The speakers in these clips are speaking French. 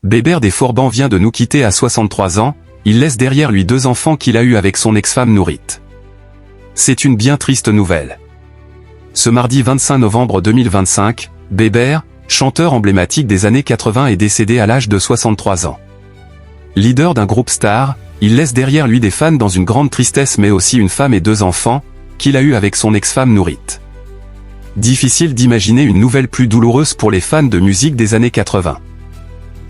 Bébert des Forbans vient de nous quitter à 63 ans, il laisse derrière lui 2 enfants qu'il a eus avec son ex-femme Nourrit. C'est une bien triste nouvelle. Ce mardi 25 novembre 2025, Bébert, chanteur emblématique des années 80 est décédé à l'âge de 63 ans. Leader d'un groupe star, il laisse derrière lui des fans dans une grande tristesse mais aussi une femme et 2 enfants, qu'il a eus avec son ex-femme Nourrit. Difficile d'imaginer une nouvelle plus douloureuse pour les fans de musique des années 80.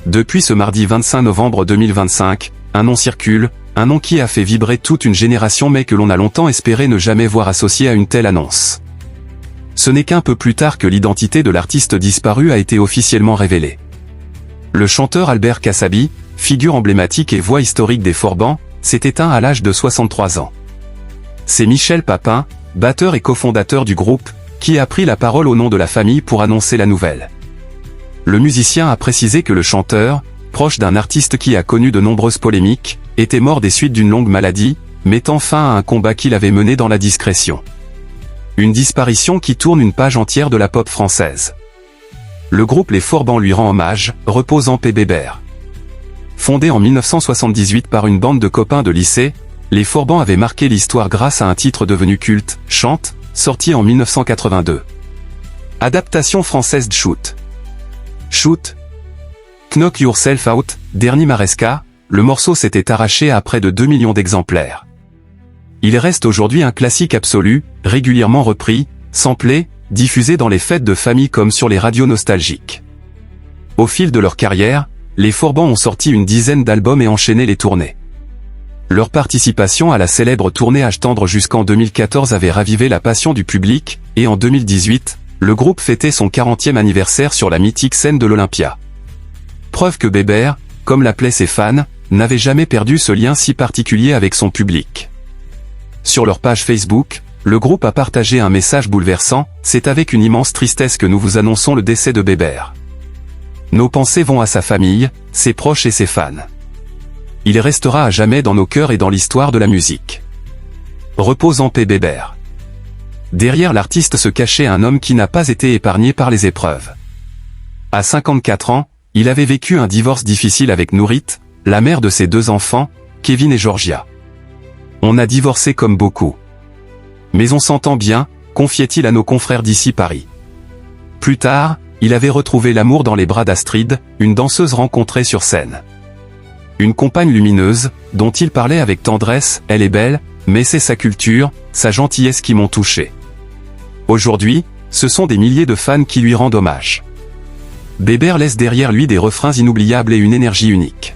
Depuis ce mardi 25 novembre 2025, un nom circule, un nom qui a fait vibrer toute une génération mais que l'on a longtemps espéré ne jamais voir associé à une telle annonce. Ce n'est qu'un peu plus tard que l'identité de l'artiste disparu a été officiellement révélée. Le chanteur Albert Kassabi, figure emblématique et voix historique des Forbans, s'est éteint à l'âge de 63 ans. C'est Michel Papin, batteur et cofondateur du groupe, qui a pris la parole au nom de la famille pour annoncer la nouvelle. Le musicien a précisé que le chanteur, proche d'un artiste qui a connu de nombreuses polémiques, était mort des suites d'une longue maladie, mettant fin à un combat qu'il avait mené dans la discrétion. Une disparition qui tourne une page entière de la pop française. Le groupe Les Forbans lui rend hommage, repose en paix Bébert. Fondé en 1978 par une bande de copains de lycée, Les Forbans avaient marqué l'histoire grâce à un titre devenu culte, Chante, sorti en 1982. Adaptation française de Shoot. Shoot. Knock Yourself Out, Dernier Maresca, le morceau s'était arraché à près de 2 millions d'exemplaires. Il reste aujourd'hui un classique absolu, régulièrement repris, samplé, diffusé dans les fêtes de famille comme sur les radios nostalgiques. Au fil de leur carrière, les Forbans ont sorti une dizaine d'albums et enchaîné les tournées. Leur participation à la célèbre tournée Âge tendre jusqu'en 2014 avait ravivé la passion du public, et en 2018, le groupe fêtait son 40e anniversaire sur la mythique scène de l'Olympia. Preuve que Bébert, comme l'appelaient ses fans, n'avait jamais perdu ce lien si particulier avec son public. Sur leur page Facebook, le groupe a partagé un message bouleversant, « C'est avec une immense tristesse que nous vous annonçons le décès de Bébert. Nos pensées vont à sa famille, ses proches et ses fans. Il restera à jamais dans nos cœurs et dans l'histoire de la musique. Repose en paix Bébert. » Derrière l'artiste se cachait un homme qui n'a pas été épargné par les épreuves. À 54 ans, il avait vécu un divorce difficile avec Nourrit, la mère de ses 2 enfants, Kevin et Georgia. « On a divorcé comme beaucoup. Mais on s'entend bien », confiait-il à nos confrères d'ici Paris. Plus tard, il avait retrouvé l'amour dans les bras d'Astrid, une danseuse rencontrée sur scène. Une compagne lumineuse, dont il parlait avec tendresse, « Elle est belle, mais c'est sa culture, sa gentillesse qui m'ont touché. » Aujourd'hui, ce sont des milliers de fans qui lui rendent hommage. Bébert laisse derrière lui des refrains inoubliables et une énergie unique.